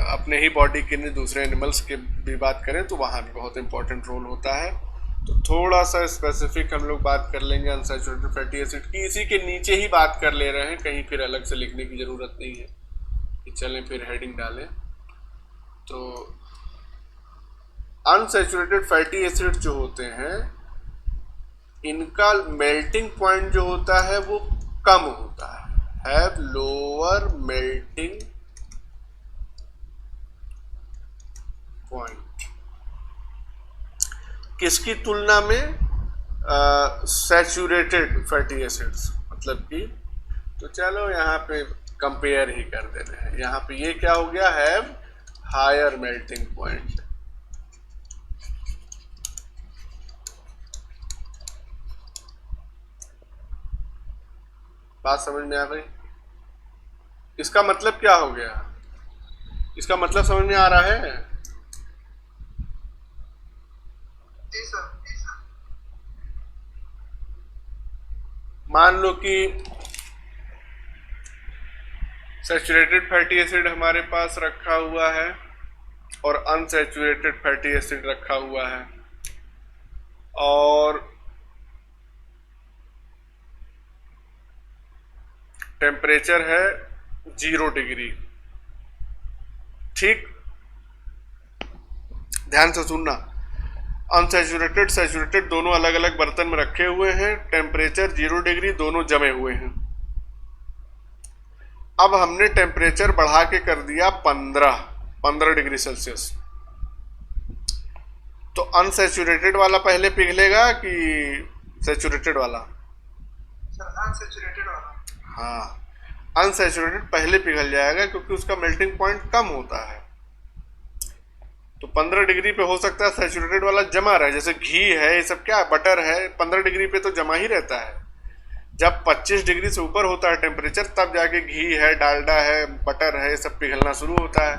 अपने ही बॉडी के नहीं दूसरे एनिमल्स की भी बात करें तो वहाँ भी बहुत इंपॉर्टेंट रोल होता है। तो थोड़ा सा स्पेसिफिक हम लोग बात कर लेंगे अनसैचुरेटेड फैटी एसिड की। इसी के नीचे ही बात कर ले रहे हैं, कहीं फिर अलग से लिखने की ज़रूरत नहीं है कि चलें फिर हेडिंग डालें। तो अनसैचुरेटेड फैटी एसिड जो होते हैं इनका मेल्टिंग पॉइंट जो होता है वो कम होता है, हैव लोअर मेल्टिंग पॉइंट। किसकी तुलना में? सैचुरेटेड फैटी एसिड्स, मतलब कि तो चलो यहाँ पे कंपेयर ही कर देते हैं। यहाँ पे ये क्या हो गया, हैव हायर मेल्टिंग पॉइंट। बात समझ में आ गई? इसका मतलब क्या हो गया? इसका मतलब समझ में आ रहा है? मान लो कि सैचुरेटेड फैटी एसिड हमारे पास रखा हुआ है और अनसैचुरेटेड फैटी एसिड रखा हुआ है, और टेम्परेचर है 0 डिग्री। ठीक, ध्यान से सुनना। अनसैचुरेटेड सैचुरेटेड दोनों अलग अलग बर्तन में रखे हुए हैं, टेम्परेचर 0 डिग्री, दोनों जमे हुए हैं। अब हमने टेम्परेचर बढ़ा के कर दिया 15 डिग्री सेल्सियस। तो अनसैचुरेटेड वाला पहले पिघलेगा कि सैचुरेटेड वाला? अनसैचुरेटेड वाला। हाँ, अनसैचुरेटेड पहले पिघल जाएगा क्योंकि उसका मेल्टिंग पॉइंट कम होता है। तो 15 डिग्री पे हो सकता है सैचुरेटेड वाला जमा रहे, जैसे घी है, ये सब क्या बटर है, 15 डिग्री पे तो जमा ही रहता है। जब 25 डिग्री से ऊपर होता है टेम्परेचर, तब जाके घी है, डालडा है, बटर है, सब पिघलना शुरू होता है।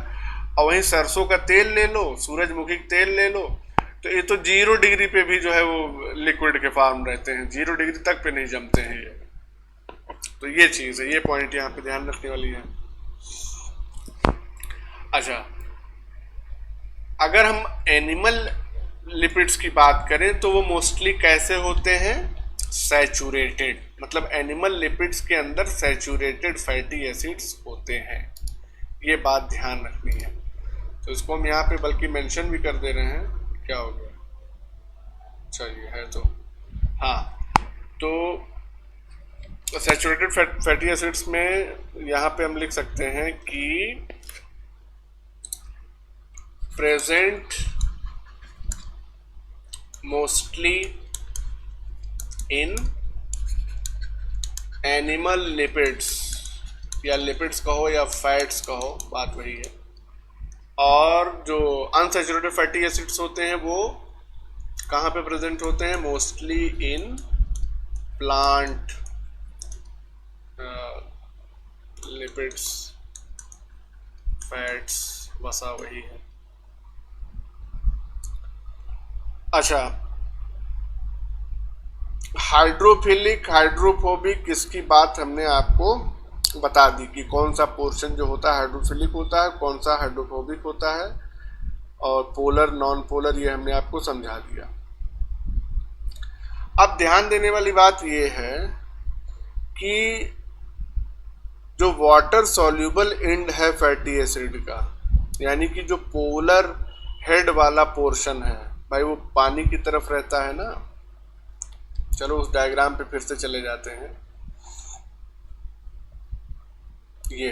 और वहीं सरसों का तेल ले लो, सूरजमुखी का तेल ले लो, तो ये तो 0 डिग्री पे भी जो है वो लिक्विड के फॉर्म रहते हैं, 0 डिग्री तक पे नहीं जमते हैं ये। तो ये चीज़ है, ये पॉइंट यहाँ पे ध्यान रखने वाली है। अच्छा, अगर हम एनिमल लिपिड्स की बात करें तो वो मोस्टली कैसे होते हैं? सैचुरेटेड, मतलब एनिमल लिपिड्स के अंदर सैचुरेटेड फैटी एसिड्स होते हैं। ये बात ध्यान रखनी है। तो इसको हम यहाँ पे बल्कि मेंशन भी कर दे रहे हैं। क्या हो गया? अच्छा, ये है तो हाँ। तो सैचुरेटेड फैटी एसिड्स में यहाँ पे हम लिख सकते हैं कि present mostly in animal lipids, या लिपिड्स कहो या फैट्स कहो, बात वही है। और जो अनसैचुरेटेड फैटी एसिड्स होते हैं वो कहाँ पे प्रेजेंट होते हैं? Mostly in plant lipids, fats, वसा वही है। अच्छा, हाइड्रोफिलिक हाइड्रोफोबिक, इसकी बात हमने आपको बता दी कि कौन सा पोर्शन जो होता है हाइड्रोफिलिक होता है, कौन सा हाइड्रोफोबिक होता है, और पोलर नॉन पोलर ये हमने आपको समझा दिया। अब ध्यान देने वाली बात ये है कि जो वाटर सॉल्यूबल एंड है फैटी एसिड का, यानी कि जो पोलर हेड वाला पोर्शन है भाई, वो पानी की तरफ रहता है ना। चलो उस डायग्राम पे फिर से चले जाते हैं। ये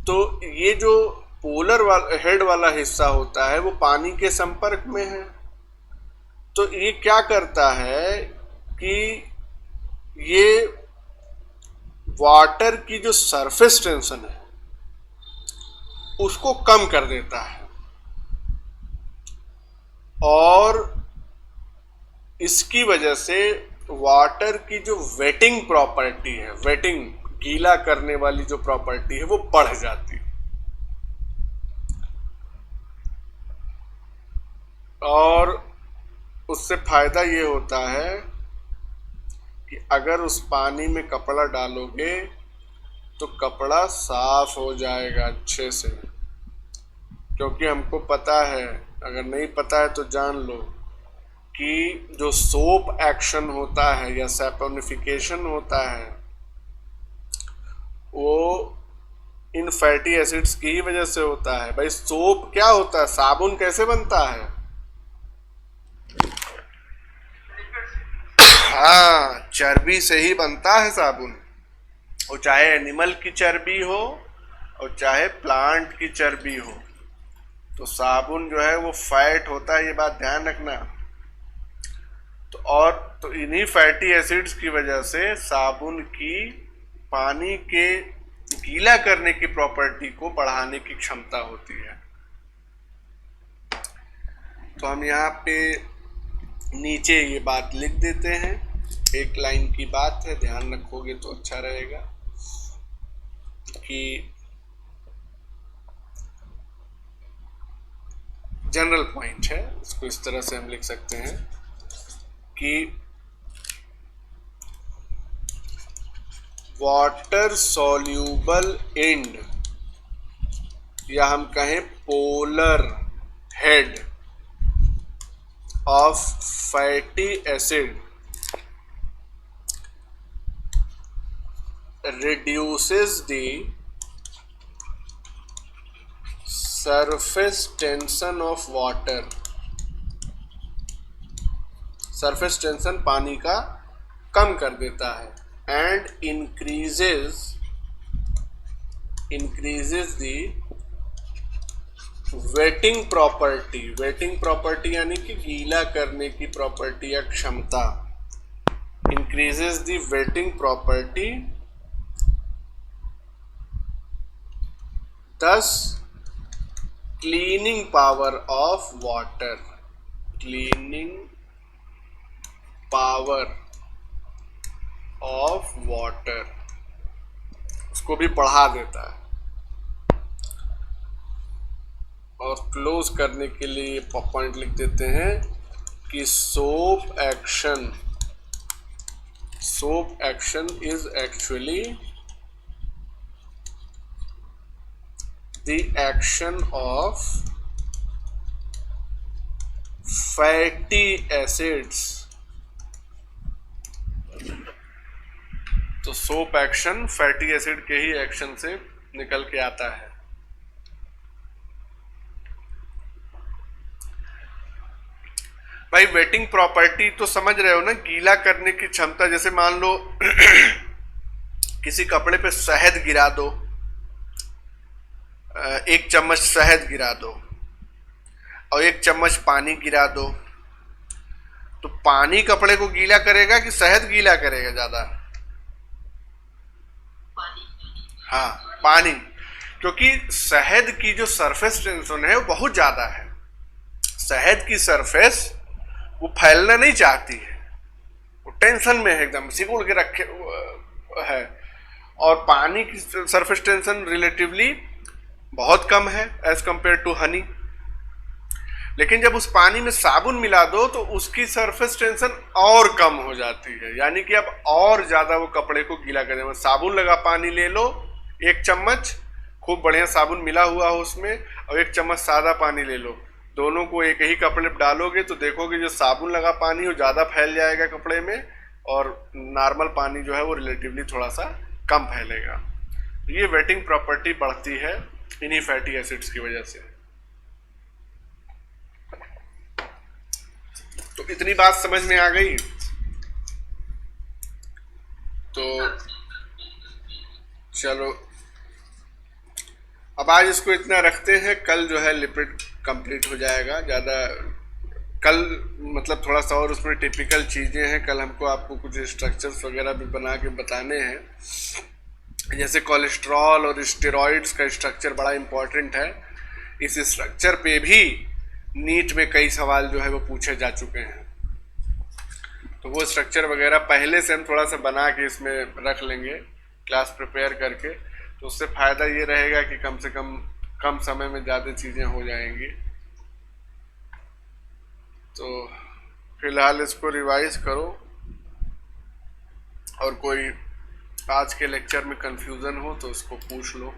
तो ये जो पोलर हेड वाला हिस्सा होता है वो पानी के संपर्क में है। तो ये क्या करता है कि ये वाटर की जो सरफेस टेंशन है उसको कम कर देता है, और इसकी वजह से वाटर की जो वेटिंग प्रॉपर्टी है, वेटिंग गीला करने वाली जो प्रॉपर्टी है वो बढ़ जाती है। और उससे फायदा ये होता है कि अगर उस पानी में कपड़ा डालोगे तो कपड़ा साफ हो जाएगा अच्छे से, क्योंकि हमको पता है, अगर नहीं पता है तो जान लो कि जो सोप एक्शन होता है या सैपोनिफिकेशन होता है वो इन फैटी एसिड्स की ही वजह से होता है। भाई सोप क्या होता है? साबुन कैसे बनता है? हाँ, चर्बी से ही बनता है साबुन। वो चाहे एनिमल की चर्बी हो और चाहे प्लांट की चर्बी हो, तो साबुन जो है वो फैट होता है, ये बात ध्यान रखना। तो इन्हीं फैटी एसिड्स की वजह से साबुन की पानी के गीला करने की प्रॉपर्टी को बढ़ाने की क्षमता होती है। तो हम यहाँ पे नीचे ये बात लिख देते हैं, एक लाइन की बात है, ध्यान रखोगे तो अच्छा रहेगा कि जनरल पॉइंट है, इसको इस तरह से हम लिख सकते हैं कि वाटर सॉल्यूबल एंड, या हम कहें polar head of fatty acid reduces the surface tension of water। Surface tension पानी का कम कर देता है, and increases the waiting property. Waiting property यानी कि गीला करने की प्रॉपर्टी या क्षमता। increases the wetting property, thus cleaning power of water। cleaning power of water उसको भी बढ़ा देता है। और क्लोज करने के लिए पॉइंट लिख देते हैं कि soap action is actually the action of fatty acids। तो सोप एक्शन फैटी एसिड के ही एक्शन से निकल के आता है। भाई वेटिंग प्रॉपर्टी तो समझ रहे हो ना, गीला करने की क्षमता। जैसे मान लो किसी कपड़े पे शहद गिरा दो 1 चम्मच शहद गिरा दो और 1 चम्मच पानी गिरा दो। तो पानी कपड़े को गीला करेगा कि शहद गीला करेगा ज्यादा? हाँ, पानी। क्योंकि शहद की जो सरफेस टेंशन है वो बहुत ज्यादा है। शहद की सरफेस वो फैलना नहीं चाहती है, वो टेंशन में है, एकदम सिकुड़ के रखे है। और पानी की सरफेस टेंशन रिलेटिवली बहुत कम है एज कंपेयर टू हनी। लेकिन जब उस पानी में साबुन मिला दो तो उसकी सरफेस टेंशन और कम हो जाती है, यानी कि अब और ज्यादा वो कपड़े को गीला कर देगा। साबुन लगा पानी ले लो 1 चम्मच, खूब बढ़िया साबुन मिला हुआ हो उसमें, और 1 चम्मच सादा पानी ले लो। दोनों को एक ही कपड़े पर डालोगे तो देखोगे जो साबुन लगा पानी वो ज्यादा फैल जाएगा कपड़े में, और नॉर्मल पानी जो है वो रिलेटिवली थोड़ा सा कम फैलेगा। ये वेटिंग प्रॉपर्टी बढ़ती है इन्हीं फैटी एसिड्स की वजह से। तो इतनी बात समझ में आ गई। तो चलो अब आज इसको इतना रखते हैं, कल जो है लिपिड कंप्लीट हो जाएगा। ज़्यादा कल मतलब थोड़ा सा और उसमें टिपिकल चीज़ें हैं। कल हमको आपको कुछ स्ट्रक्चर्स वगैरह भी बना के बताने हैं, जैसे कोलेस्ट्रॉल और स्टेरॉइड्स का स्ट्रक्चर बड़ा इम्पोर्टेंट है। इस स्ट्रक्चर पे भी नीट में कई सवाल जो है वो पूछे जा चुके हैं। तो वो स्ट्रक्चर वगैरह पहले से हम थोड़ा सा बना के इसमें रख लेंगे क्लास प्रिपेयर करके, तो उससे फ़ायदा ये रहेगा कि कम से कम समय में ज़्यादा चीज़ें हो जाएंगी। तो फिलहाल इसको रिवाइज करो, और कोई आज के लेक्चर में कंफ्यूजन हो तो उसको पूछ लो।